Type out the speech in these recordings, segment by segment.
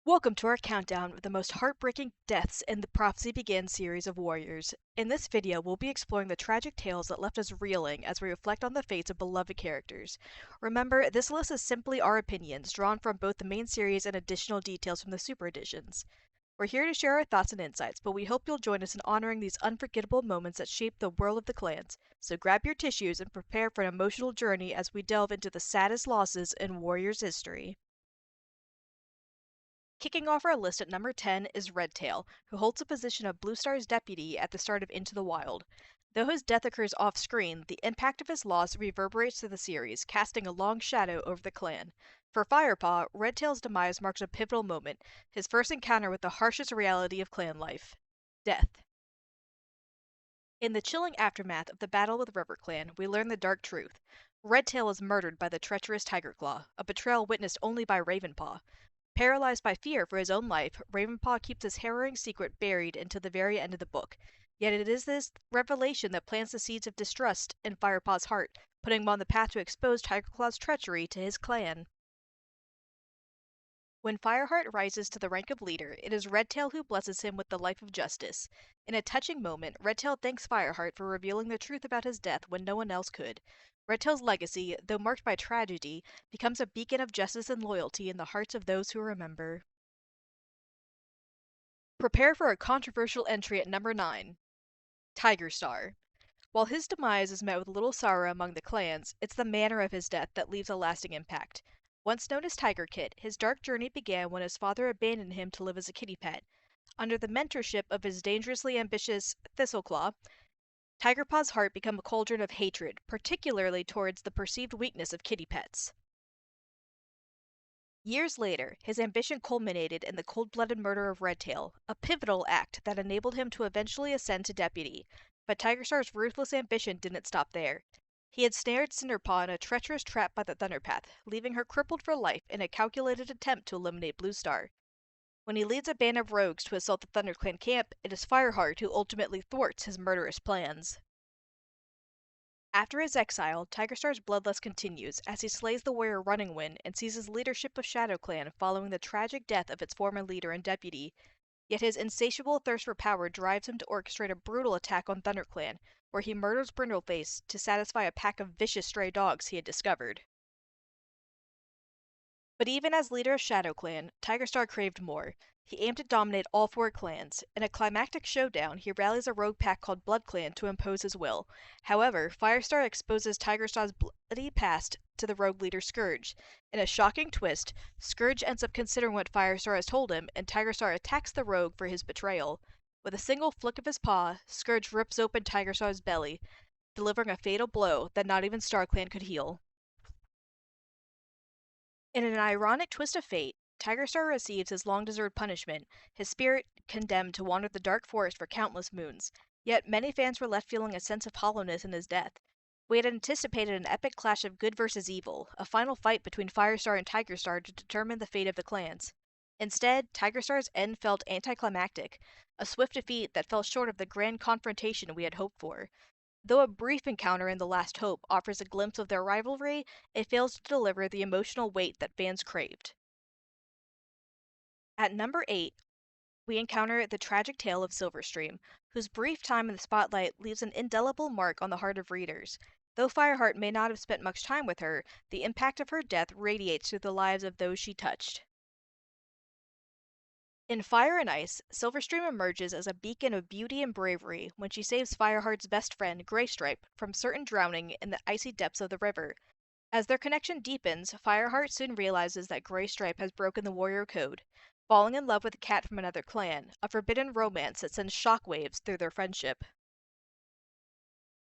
Welcome to our countdown of the most heartbreaking deaths in the Prophecy Begins series of warriors. In this video, we'll be exploring the tragic tales that left us reeling as we reflect on the fates of beloved characters. Remember, this list is simply our opinions, drawn from both the main series and additional details from the super editions. We're here to share our thoughts and insights, but we hope you'll join us in honoring these unforgettable moments that shaped the world of the clans. So grab your tissues and prepare for an emotional journey as we delve into the saddest losses in Warriors history. Kicking off our list at number 10 is Redtail, who holds the position of Blue Star's deputy at the start of Into the Wild. Though his death occurs off screen, the impact of his loss reverberates through the series, casting a long shadow over the clan. For Firepaw, Redtail's demise marks a pivotal moment, his first encounter with the harshest reality of clan life death. In the chilling aftermath of the battle with River Clan, we learn the dark truth. Redtail is murdered by the treacherous Tigerclaw, a betrayal witnessed only by Ravenpaw. Paralyzed by fear for his own life, Ravenpaw keeps his harrowing secret buried until the very end of the book. Yet it is this revelation that plants the seeds of distrust in Firepaw's heart, putting him on the path to expose Tigerclaw's treachery to his clan. When Fireheart rises to the rank of leader, it is Redtail who blesses him with the life of justice. In a touching moment, Redtail thanks Fireheart for revealing the truth about his death when no one else could. Redtail's legacy, though marked by tragedy, becomes a beacon of justice and loyalty in the hearts of those who remember. Prepare for a controversial entry at number 9. Tiger Star. While his demise is met with little sorrow among the clans, it's the manner of his death that leaves a lasting impact. Once known as Tiger Kit, his dark journey began when his father abandoned him to live as a kitty pet. Under the mentorship of his dangerously ambitious Thistleclaw, Tigerpaw's heart became a cauldron of hatred, particularly towards the perceived weakness of kitty pets. Years later, his ambition culminated in the cold-blooded murder of Redtail, a pivotal act that enabled him to eventually ascend to deputy. But Tigerstar's ruthless ambition didn't stop there. He had snared Cinderpaw in a treacherous trap by the Thunderpath, leaving her crippled for life in a calculated attempt to eliminate Blue Star. When he leads a band of rogues to assault the ThunderClan camp, it is Fireheart who ultimately thwarts his murderous plans. After his exile, Tigerstar's bloodlust continues as he slays the warrior Running Wind and seizes leadership of ShadowClan following the tragic death of its former leader and deputy. Yet his insatiable thirst for power drives him to orchestrate a brutal attack on ThunderClan, where he murders Brindleface to satisfy a pack of vicious stray dogs he had discovered. But even as leader of ShadowClan, Tigerstar craved more. He aimed to dominate all four clans. In a climactic showdown, he rallies a rogue pack called BloodClan to impose his will. However, Firestar exposes Tigerstar's bloody past to the rogue leader Scourge. In a shocking twist, Scourge ends up considering what Firestar has told him, and Tigerstar attacks the rogue for his betrayal. With a single flick of his paw, Scourge rips open Tigerstar's belly, delivering a fatal blow that not even StarClan could heal. In an ironic twist of fate, Tigerstar receives his long-deserved punishment, his spirit condemned to wander the dark forest for countless moons. Yet many fans were left feeling a sense of hollowness in his death. We had anticipated an epic clash of good versus evil, a final fight between Firestar and Tigerstar to determine the fate of the clans. Instead, Tigerstar's end felt anticlimactic, a swift defeat that fell short of the grand confrontation we had hoped for. Though a brief encounter in The Last Hope offers a glimpse of their rivalry, it fails to deliver the emotional weight that fans craved. At number 8, we encounter the tragic tale of Silverstream, whose brief time in the spotlight leaves an indelible mark on the heart of readers. Though Fireheart may not have spent much time with her, the impact of her death radiates through the lives of those she touched. In Fire and Ice, Silverstream emerges as a beacon of beauty and bravery when she saves Fireheart's best friend, Graystripe, from certain drowning in the icy depths of the river. As their connection deepens, Fireheart soon realizes that Graystripe has broken the warrior code, falling in love with a cat from another clan, a forbidden romance that sends shockwaves through their friendship.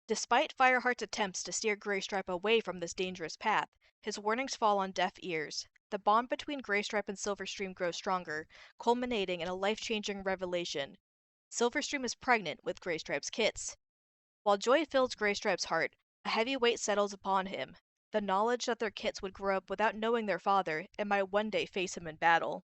Despite Fireheart's attempts to steer Graystripe away from this dangerous path, his warnings fall on deaf ears. The bond between Graystripe and Silverstream grows stronger, culminating in a life-changing revelation. Silverstream is pregnant with Graystripe's kits. While joy fills Graystripe's heart, a heavy weight settles upon him, the knowledge that their kits would grow up without knowing their father and might one day face him in battle.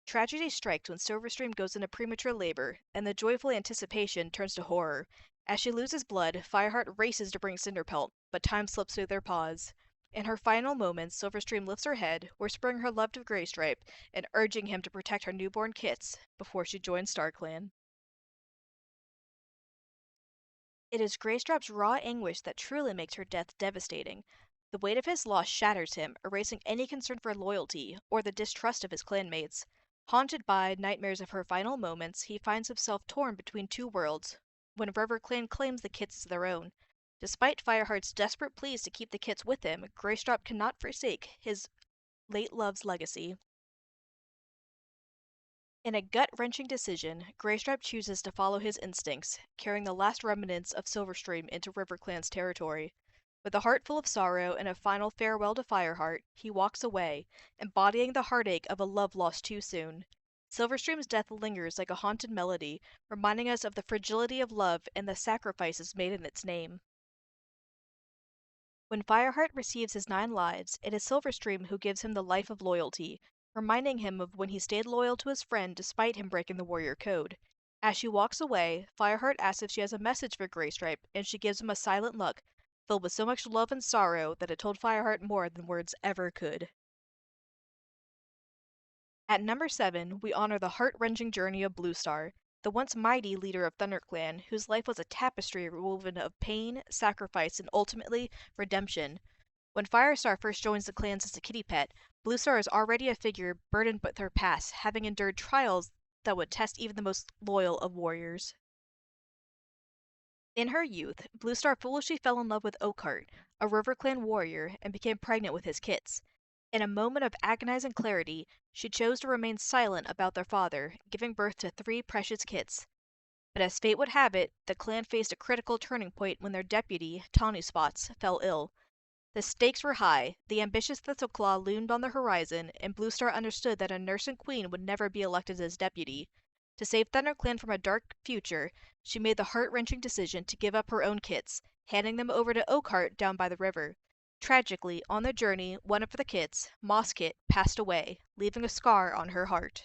Tragedy strikes when Silverstream goes into premature labor, and the joyful anticipation turns to horror. As she loses blood, Fireheart races to bring Cinderpelt, but time slips through their paws. In her final moments, Silverstream lifts her head, whispering her love to Graystripe and urging him to protect her newborn kits before she joins Starclan. It is Graystripe's raw anguish that truly makes her death devastating. The weight of his loss shatters him, erasing any concern for loyalty or the distrust of his clanmates. Haunted by nightmares of her final moments, he finds himself torn between two worlds when RiverClan claims the kits as their own. Despite Fireheart's desperate pleas to keep the kits with him, Graystripe cannot forsake his late love's legacy. In a gut-wrenching decision, Graystripe chooses to follow his instincts, carrying the last remnants of Silverstream into RiverClan's territory. With a heart full of sorrow and a final farewell to Fireheart, he walks away, embodying the heartache of a love lost too soon. Silverstream's death lingers like a haunted melody, reminding us of the fragility of love and the sacrifices made in its name. When Fireheart receives his 9 lives, it is Silverstream who gives him the life of loyalty, reminding him of when he stayed loyal to his friend despite him breaking the warrior code. As she walks away, Fireheart asks if she has a message for Graystripe, and she gives him a silent look, filled with so much love and sorrow that it told Fireheart more than words ever could. At number 7, we honor the heart-wrenching journey of Bluestar, the once mighty leader of ThunderClan, whose life was a tapestry woven of pain, sacrifice, and ultimately redemption. When Firestar first joins the clans as a kitty pet, Bluestar is already a figure burdened with her past, having endured trials that would test even the most loyal of warriors. In her youth, Bluestar foolishly fell in love with Oakheart, a RiverClan warrior, and became pregnant with his kits. In a moment of agonizing clarity, she chose to remain silent about their father, giving birth to 3 precious kits. But as fate would have it, the clan faced a critical turning point when their deputy, Tawny Spots, fell ill. The stakes were high, the ambitious Thistleclaw loomed on the horizon, and Bluestar understood that a nursing queen would never be elected as deputy. To save ThunderClan from a dark future, she made the heart-wrenching decision to give up her own kits, handing them over to Oakheart down by the river. Tragically, on the journey, one of the kits, Mosskit, passed away, leaving a scar on her heart.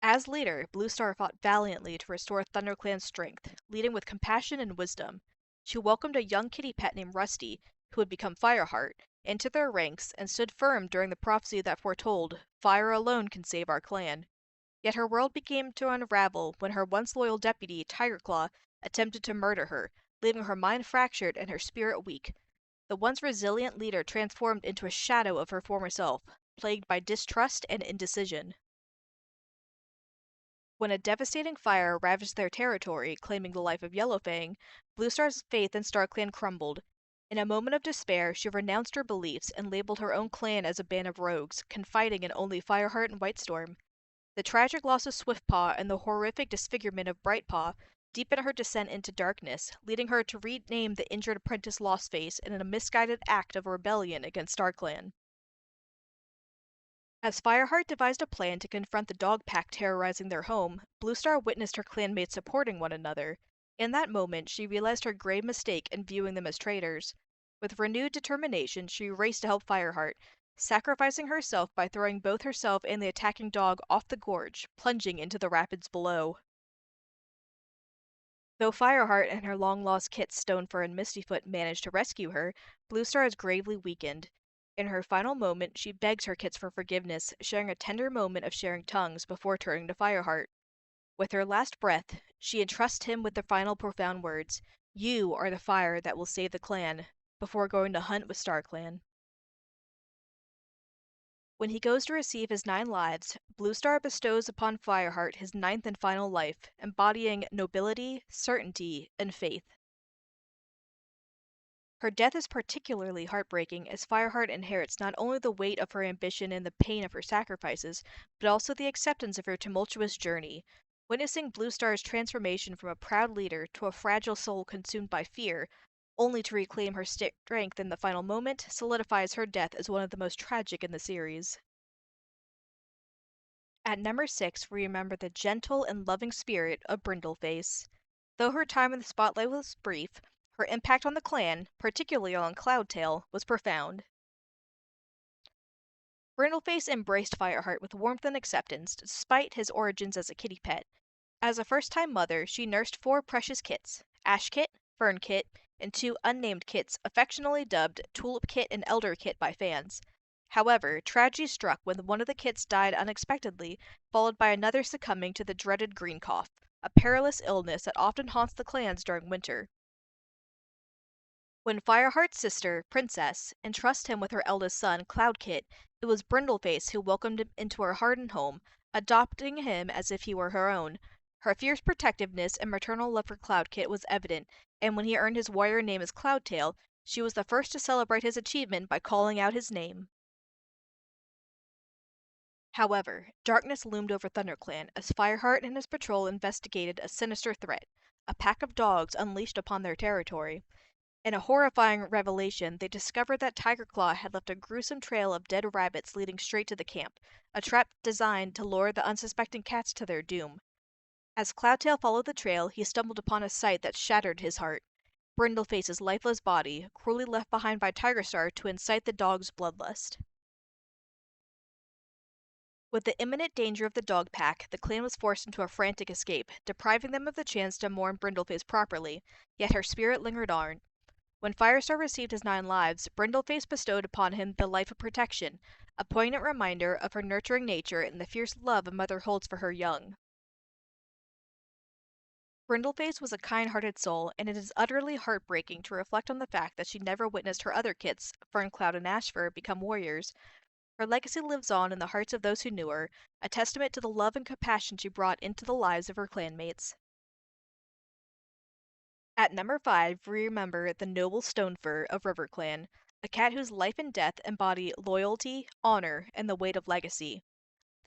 As leader, Bluestar fought valiantly to restore ThunderClan's strength, leading with compassion and wisdom. She welcomed a young kitty pet named Rusty, who would become Fireheart, into their ranks and stood firm during the prophecy that foretold, "Fire alone can save our clan." Yet her world began to unravel when her once loyal deputy, Tigerclaw, attempted to murder her, leaving her mind fractured and her spirit weak. The once resilient leader transformed into a shadow of her former self, plagued by distrust and indecision. When a devastating fire ravaged their territory, claiming the life of Yellowfang, Bluestar's faith in StarClan crumbled. In a moment of despair, she renounced her beliefs and labeled her own clan as a band of rogues, confiding in only Fireheart and Whitestorm. The tragic loss of Swiftpaw and the horrific disfigurement of Brightpaw deepened her descent into darkness, leading her to rename the injured apprentice Lostface in a misguided act of rebellion against StarClan. As Fireheart devised a plan to confront the dog pack terrorizing their home, Bluestar witnessed her clanmates supporting one another. In that moment, she realized her grave mistake in viewing them as traitors. With renewed determination, she raced to help Fireheart, sacrificing herself by throwing both herself and the attacking dog off the gorge, plunging into the rapids below. Though Fireheart and her long-lost kits Stonefur and Mistyfoot managed to rescue her, Bluestar is gravely weakened. In her final moment, she begs her kits for forgiveness, sharing a tender moment of sharing tongues before turning to Fireheart. With her last breath, she entrusts him with the final profound words, "You are the fire that will save the clan," before going to hunt with StarClan. When he goes to receive his 9 lives, Bluestar bestows upon Fireheart his 9th and final life, embodying nobility, certainty, and faith. Her death is particularly heartbreaking as Fireheart inherits not only the weight of her ambition and the pain of her sacrifices, but also the acceptance of her tumultuous journey. Witnessing Bluestar's transformation from a proud leader to a fragile soul consumed by fear, only to reclaim her strength in the final moment, solidifies her death as one of the most tragic in the series. At number 6, we remember the gentle and loving spirit of Brindleface. Though her time in the spotlight was brief, her impact on the clan, particularly on Cloudtail, was profound. Brindleface embraced Fireheart with warmth and acceptance, despite his origins as a kitty pet. As a first-time mother, she nursed 4 precious kits: Ashkit, Fernkit, and two unnamed kits affectionately dubbed Tulip Kit and Elder Kit by fans. However, tragedy struck when one of the kits died unexpectedly, followed by another succumbing to the dreaded green cough, a perilous illness that often haunts the clans during winter. When Fireheart's sister, Princess, entrusts him with her eldest son, Cloudkit, it was Brindleface who welcomed him into her hardened home, adopting him as if he were her own. Her fierce protectiveness and maternal love for Cloudkit was evident, and when he earned his warrior name as Cloudtail, she was the first to celebrate his achievement by calling out his name. However, darkness loomed over ThunderClan as Fireheart and his patrol investigated a sinister threat, a pack of dogs unleashed upon their territory. In a horrifying revelation, they discovered that Tigerclaw had left a gruesome trail of dead rabbits leading straight to the camp, a trap designed to lure the unsuspecting cats to their doom. As Cloudtail followed the trail, he stumbled upon a sight that shattered his heart. Brindleface's lifeless body, cruelly left behind by Tigerstar to incite the dog's bloodlust. With the imminent danger of the dog pack, the clan was forced into a frantic escape, depriving them of the chance to mourn Brindleface properly, yet her spirit lingered on. When Firestar received his 9 lives, Brindleface bestowed upon him the life of protection, a poignant reminder of her nurturing nature and the fierce love a mother holds for her young. Brindleface was a kind-hearted soul, and it is utterly heartbreaking to reflect on the fact that she never witnessed her other kits, Ferncloud and Ashfur, become warriors. Her legacy lives on in the hearts of those who knew her, a testament to the love and compassion she brought into the lives of her clanmates. At number 5, we remember the noble Stonefur of RiverClan, a cat whose life and death embody loyalty, honor, and the weight of legacy.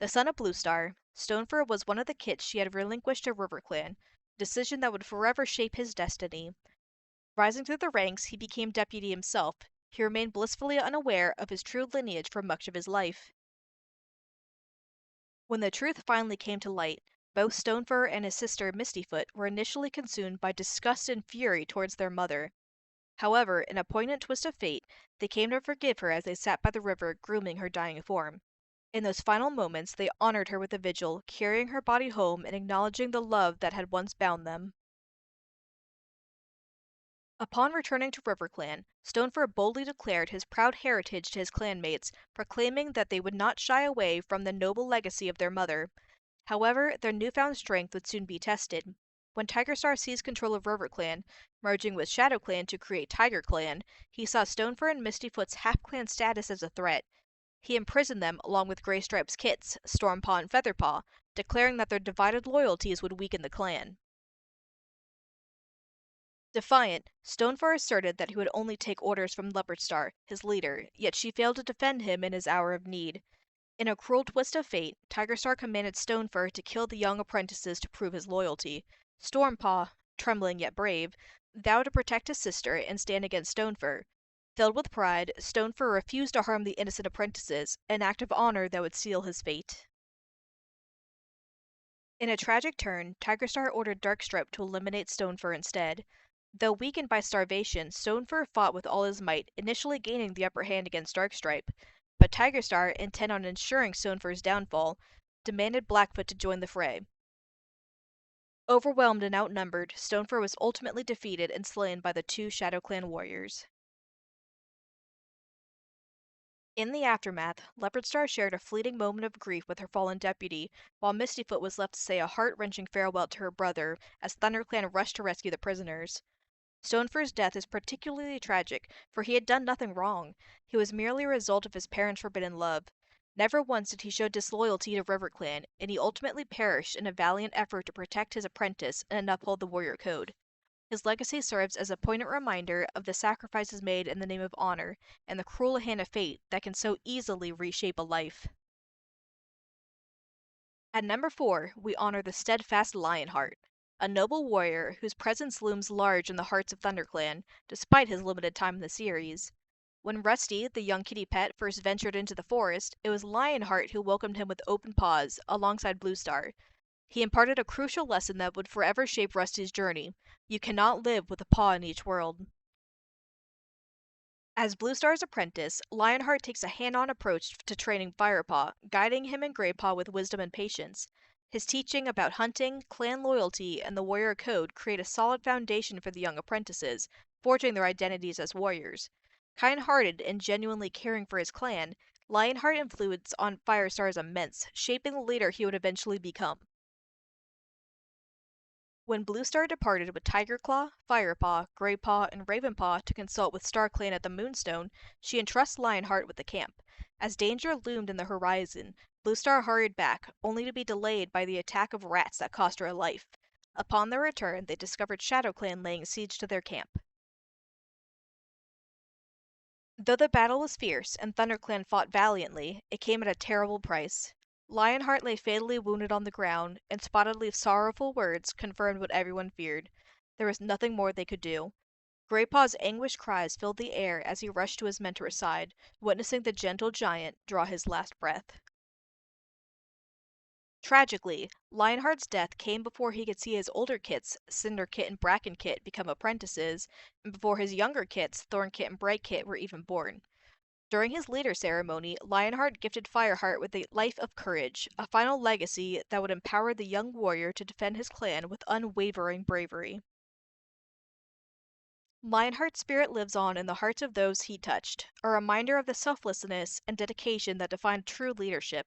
The son of Bluestar, Stonefur was one of the kits she had relinquished to RiverClan, a decision that would forever shape his destiny. Rising through the ranks, he became deputy himself. He remained blissfully unaware of his true lineage for much of his life. When the truth finally came to light, both Stonefur and his sister Mistyfoot were initially consumed by disgust and fury towards their mother. However, in a poignant twist of fate, they came to forgive her as they sat by the river grooming her dying form. In those final moments, they honored her with a vigil, carrying her body home and acknowledging the love that had once bound them. Upon returning to RiverClan, Stonefur boldly declared his proud heritage to his clanmates, proclaiming that they would not shy away from the noble legacy of their mother. However, their newfound strength would soon be tested. When Tigerstar seized control of RiverClan, merging with ShadowClan to create TigerClan, he saw Stonefur and Mistyfoot's half-clan status as a threat. He imprisoned them along with Greystripe's kits, Stormpaw and Featherpaw, declaring that their divided loyalties would weaken the clan. Defiant, Stonefur asserted that he would only take orders from Leopardstar, his leader, yet she failed to defend him in his hour of need. In a cruel twist of fate, Tigerstar commanded Stonefur to kill the young apprentices to prove his loyalty. Stormpaw, trembling yet brave, vowed to protect his sister and stand against Stonefur. Filled with pride, Stonefur refused to harm the innocent apprentices, an act of honor that would seal his fate. In a tragic turn, Tigerstar ordered Darkstripe to eliminate Stonefur instead. Though weakened by starvation, Stonefur fought with all his might, initially gaining the upper hand against Darkstripe. But Tigerstar, intent on ensuring Stonefur's downfall, demanded Blackfoot to join the fray. Overwhelmed and outnumbered, Stonefur was ultimately defeated and slain by the two ShadowClan warriors. In the aftermath, Leopardstar shared a fleeting moment of grief with her fallen deputy, while Mistyfoot was left to say a heart-wrenching farewell to her brother as ThunderClan rushed to rescue the prisoners. Stonefur's death is particularly tragic, for he had done nothing wrong. He was merely a result of his parents' forbidden love. Never once did he show disloyalty to RiverClan, and he ultimately perished in a valiant effort to protect his apprentice and uphold the warrior code. His legacy serves as a poignant reminder of the sacrifices made in the name of honor, and the cruel hand of fate that can so easily reshape a life. At number 4, we honor the steadfast Lionheart, a noble warrior whose presence looms large in the hearts of ThunderClan, despite his limited time in the series. When Rusty, the young kitty pet, first ventured into the forest, it was Lionheart who welcomed him with open paws, alongside Bluestar. He imparted a crucial lesson that would forever shape Rusty's journey. You cannot live with a paw in each world. As Bluestar's apprentice, Lionheart takes a hand-on approach to training Firepaw, guiding him and Greypaw with wisdom and patience. His teaching about hunting, clan loyalty, and the warrior code create a solid foundation for the young apprentices, forging their identities as warriors. Kind-hearted and genuinely caring for his clan, Lionheart influence on Firestar is immense, shaping the leader he would eventually become. When Bluestar departed with Tigerclaw, Firepaw, Greypaw, and Ravenpaw to consult with Starclan at the Moonstone, she entrusts Lionheart with the camp. As danger loomed in the horizon, Bluestar hurried back, only to be delayed by the attack of rats that cost her a life. Upon their return, they discovered ShadowClan laying siege to their camp. Though the battle was fierce and ThunderClan fought valiantly, it came at a terrible price. Lionheart lay fatally wounded on the ground, and Spotted sorrowful words confirmed what everyone feared. There was nothing more they could do. Greypaw's anguished cries filled the air as he rushed to his mentor's side, witnessing the gentle giant draw his last breath. Tragically, Lionheart's death came before he could see his older kits, Cinderkit and Brackenkit, become apprentices, and before his younger kits, Thornkit and Brightkit, were even born. During his leader ceremony, Lionheart gifted Fireheart with a life of courage, a final legacy that would empower the young warrior to defend his clan with unwavering bravery. Lionheart's spirit lives on in the hearts of those he touched, a reminder of the selflessness and dedication that defined true leadership.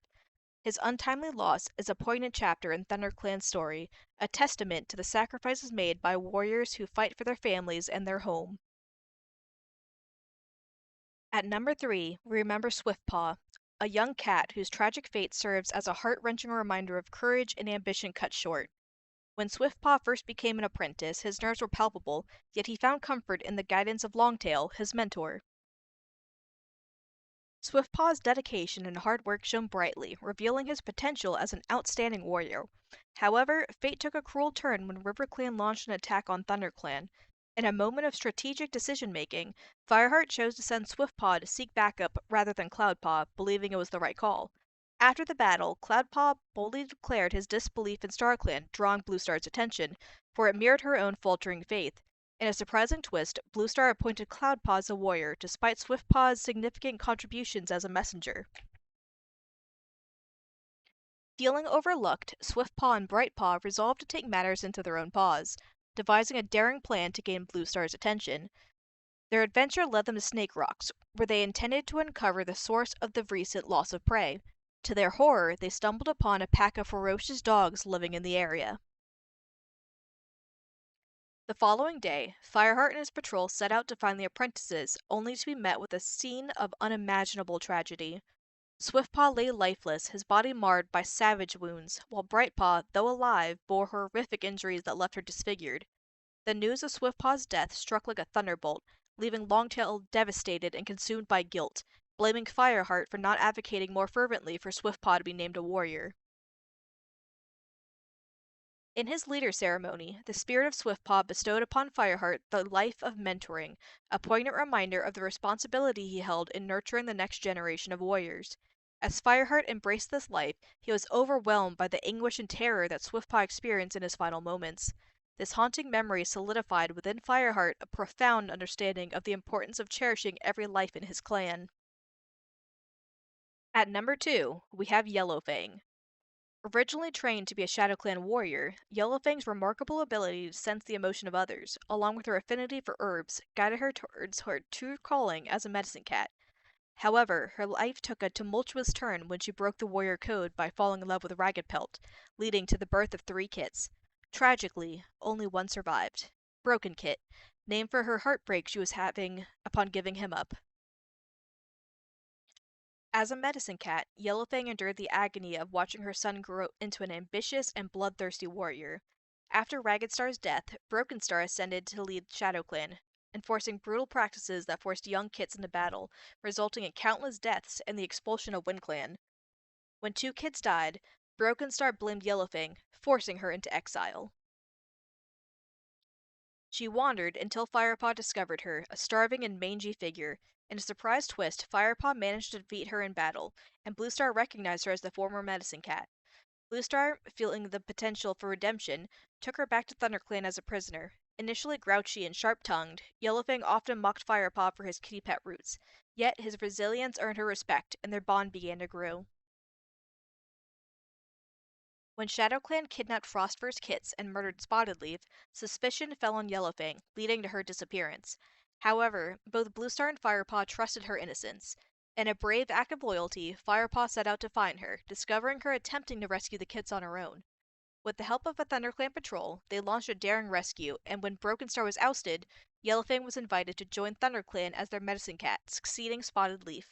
His untimely loss is a poignant chapter in ThunderClan's story, a testament to the sacrifices made by warriors who fight for their families and their home. At number 3, we remember Swiftpaw, a young cat whose tragic fate serves as a heart-wrenching reminder of courage and ambition cut short. When Swiftpaw first became an apprentice, his nerves were palpable, yet he found comfort in the guidance of Longtail, his mentor. Swiftpaw's dedication and hard work shone brightly, revealing his potential as an outstanding warrior. However, fate took a cruel turn when RiverClan launched an attack on ThunderClan. In a moment of strategic decision-making, Fireheart chose to send Swiftpaw to seek backup rather than Cloudpaw, believing it was the right call. After the battle, Cloudpaw boldly declared his disbelief in StarClan, drawing Bluestar's attention, for it mirrored her own faltering faith. In a surprising twist, Bluestar appointed Cloudpaw as a warrior, despite Swiftpaw's significant contributions as a messenger. Feeling overlooked, Swiftpaw and Brightpaw resolved to take matters into their own paws, devising a daring plan to gain Bluestar's attention. Their adventure led them to Snake Rocks, where they intended to uncover the source of the recent loss of prey. To their horror, they stumbled upon a pack of ferocious dogs living in the area. The following day, Fireheart and his patrol set out to find the apprentices, only to be met with a scene of unimaginable tragedy. Swiftpaw lay lifeless, his body marred by savage wounds, while Brightpaw, though alive, bore horrific injuries that left her disfigured. The news of Swiftpaw's death struck like a thunderbolt, leaving Longtail devastated and consumed by guilt, blaming Fireheart for not advocating more fervently for Swiftpaw to be named a warrior. In his leader ceremony, the spirit of Swiftpaw bestowed upon Fireheart the life of mentoring, a poignant reminder of the responsibility he held in nurturing the next generation of warriors. As Fireheart embraced this life, he was overwhelmed by the anguish and terror that Swiftpaw experienced in his final moments. This haunting memory solidified within Fireheart a profound understanding of the importance of cherishing every life in his clan. At number 2, we have Yellowfang. Originally trained to be a ShadowClan warrior, Yellowfang's remarkable ability to sense the emotion of others, along with her affinity for herbs, guided her towards her true calling as a medicine cat. However, her life took a tumultuous turn when she broke the warrior code by falling in love with Ragged Pelt, leading to the birth of 3 kits. Tragically, only one survived. Broken Kit, named for her heartbreak she was having upon giving him up. As a medicine cat, Yellowfang endured the agony of watching her son grow into an ambitious and bloodthirsty warrior. After Ragged Star's death, Broken Star ascended to lead ShadowClan, enforcing brutal practices that forced young kits into battle, resulting in countless deaths and the expulsion of WindClan. When 2 kids died, Broken Star blamed Yellowfang, forcing her into exile. She wandered until Firepaw discovered her, a starving and mangy figure. In a surprise twist, Firepaw managed to defeat her in battle, and Bluestar recognized her as the former medicine cat. Bluestar, feeling the potential for redemption, took her back to ThunderClan as a prisoner. Initially grouchy and sharp-tongued, Yellowfang often mocked Firepaw for his kitty pet roots. Yet his resilience earned her respect, and their bond began to grow. When ShadowClan kidnapped Frostverse kits and murdered Spotted Leaf, suspicion fell on Yellowfang, leading to her disappearance. However, both Bluestar and Firepaw trusted her innocence. In a brave act of loyalty, Firepaw set out to find her, discovering her attempting to rescue the kits on her own. With the help of a ThunderClan patrol, they launched a daring rescue, and when Broken Star was ousted, Yellowfang was invited to join ThunderClan as their medicine cat, succeeding Spotted Leaf.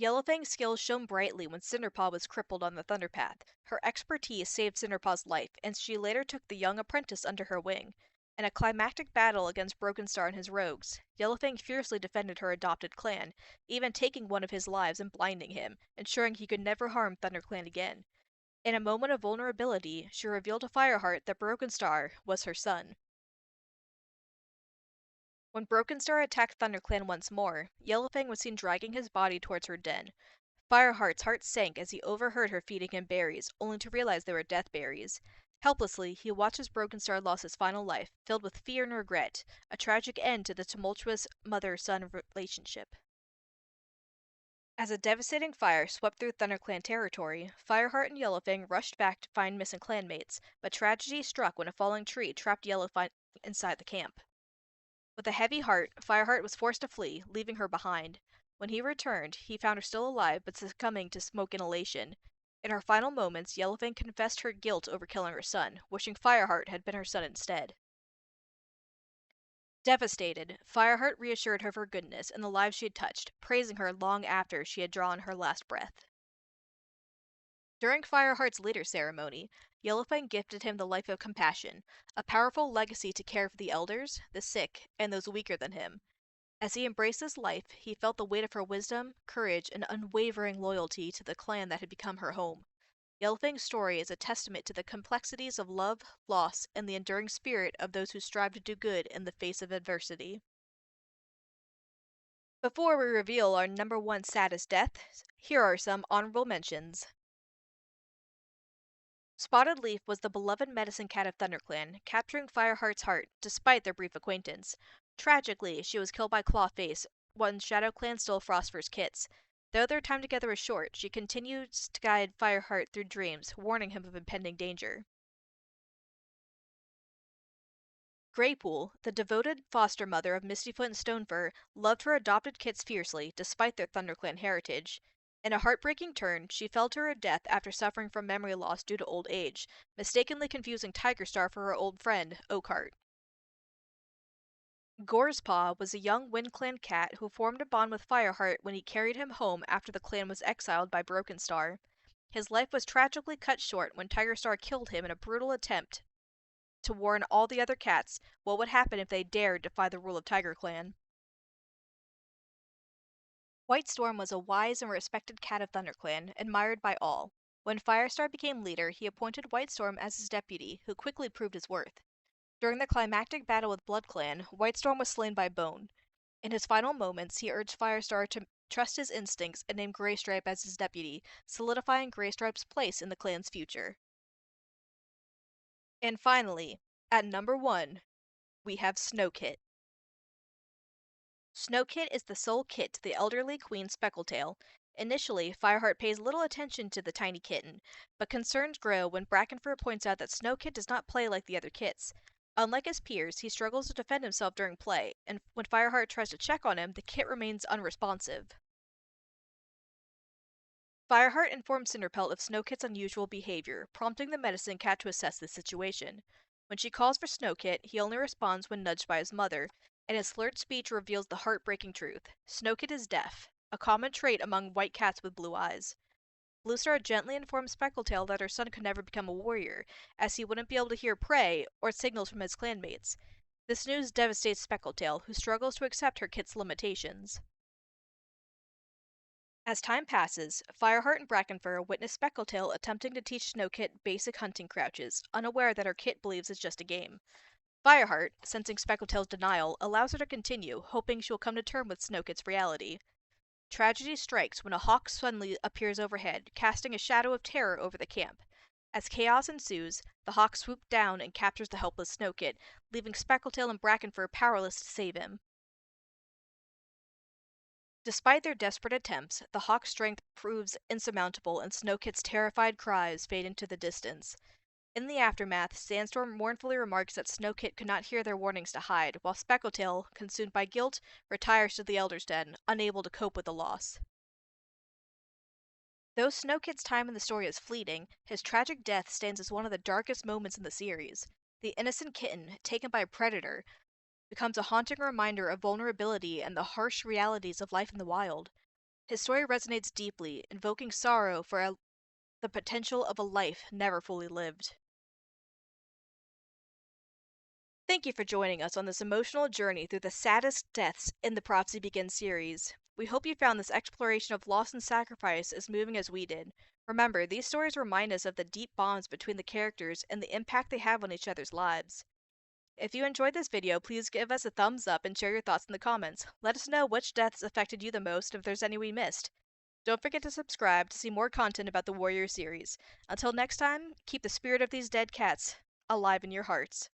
Yellowfang's skills shone brightly when Cinderpaw was crippled on the Thunderpath. Her expertise saved Cinderpaw's life, and she later took the young apprentice under her wing. In a climactic battle against Broken Star and his rogues, Yellowfang fiercely defended her adopted clan, even taking one of his lives and blinding him, ensuring he could never harm ThunderClan again. In a moment of vulnerability, she revealed to Fireheart that Broken Star was her son. When Broken Star attacked ThunderClan once more, Yellowfang was seen dragging his body towards her den. Fireheart's heart sank as he overheard her feeding him berries, only to realize they were death berries. Helplessly, he watched as Broken Star lost his final life, filled with fear and regret, a tragic end to the tumultuous mother-son relationship. As a devastating fire swept through ThunderClan territory, Fireheart and Yellowfang rushed back to find missing clanmates, but tragedy struck when a falling tree trapped Yellowfang inside the camp. With a heavy heart, Fireheart was forced to flee, leaving her behind. When he returned, he found her still alive but succumbing to smoke inhalation. In her final moments, Yellowfang confessed her guilt over killing her son, wishing Fireheart had been her son instead. Devastated, Fireheart reassured her of her goodness and the lives she had touched, praising her long after she had drawn her last breath. During Fireheart's later ceremony, Yellowfang gifted him the life of compassion, a powerful legacy to care for the elders, the sick, and those weaker than him. As he embraced this life, he felt the weight of her wisdom, courage, and unwavering loyalty to the clan that had become her home. Yellowfang's story is a testament to the complexities of love, loss, and the enduring spirit of those who strive to do good in the face of adversity. Before we reveal our number one saddest deaths, here are some honorable mentions. Spotted Leaf was the beloved medicine cat of ThunderClan, capturing Fireheart's heart despite their brief acquaintance. Tragically, she was killed by Clawface when ShadowClan stole Frostver's kits. Though their time together was short, she continues to guide Fireheart through dreams, warning him of impending danger. Greypool, the devoted foster mother of Mistyfoot and Stonefur, loved her adopted kits fiercely, despite their ThunderClan heritage. In a heartbreaking turn, she fell to her death after suffering from memory loss due to old age, mistakenly confusing Tigerstar for her old friend, Oakheart. Gorespaw was a young WindClan cat who formed a bond with Fireheart when he carried him home after the clan was exiled by Broken Star. His life was tragically cut short when Tigerstar killed him in a brutal attempt to warn all the other cats what would happen if they dared defy the rule of TigerClan. Whitestorm was a wise and respected cat of ThunderClan, admired by all. When Firestar became leader, he appointed Whitestorm as his deputy, who quickly proved his worth. During the climactic battle with BloodClan, Whitestorm was slain by Bone. In his final moments, he urged Firestar to trust his instincts and named Greystripe as his deputy, solidifying Greystripe's place in the clan's future. And finally, at number 1, we have Snowkit. Snowkit is the sole kit to the elderly Queen Speckletail. Initially, Fireheart pays little attention to the tiny kitten, but concerns grow when Brackenfur points out that Snowkit does not play like the other kits. Unlike his peers, he struggles to defend himself during play, and when Fireheart tries to check on him, the kit remains unresponsive. Fireheart informs Cinderpelt of Snowkit's unusual behavior, prompting the medicine cat to assess the situation. When she calls for Snowkit, he only responds when nudged by his mother, and his slurred speech reveals the heartbreaking truth. Snowkit is deaf, a common trait among white cats with blue eyes. Bluestar gently informs Speckletail that her son could never become a warrior, as he wouldn't be able to hear prey or signals from his clanmates. This news devastates Speckletail, who struggles to accept her kit's limitations. As time passes, Fireheart and Brackenfur witness Speckletail attempting to teach Snowkit basic hunting crouches, unaware that her kit believes it's just a game. Fireheart, sensing Speckletail's denial, allows her to continue, hoping she'll come to terms with Snowkit's reality. Tragedy strikes when a hawk suddenly appears overhead, casting a shadow of terror over the camp. As chaos ensues, the hawk swoops down and captures the helpless Snowkit, leaving Speckletail and Brackenfur powerless to save him. Despite their desperate attempts, the Hawk's strength proves insurmountable and Snowkit's terrified cries fade into the distance. In the aftermath, Sandstorm mournfully remarks that Snowkit could not hear their warnings to hide, while Speckletail, consumed by guilt, retires to the Elder's Den, unable to cope with the loss. Though Snowkit's time in the story is fleeting, his tragic death stands as one of the darkest moments in the series. The innocent kitten, taken by a predator, becomes a haunting reminder of vulnerability and the harsh realities of life in the wild. His story resonates deeply, invoking sorrow for the potential of a life never fully lived. Thank you for joining us on this emotional journey through the saddest deaths in the Prophecy Begins series. We hope you found this exploration of loss and sacrifice as moving as we did. Remember, these stories remind us of the deep bonds between the characters and the impact they have on each other's lives. If you enjoyed this video, please give us a thumbs up and share your thoughts in the comments. Let us know which deaths affected you the most if there's any we missed. Don't forget to subscribe to see more content about the Warrior series. Until next time, keep the spirit of these dead cats alive in your hearts.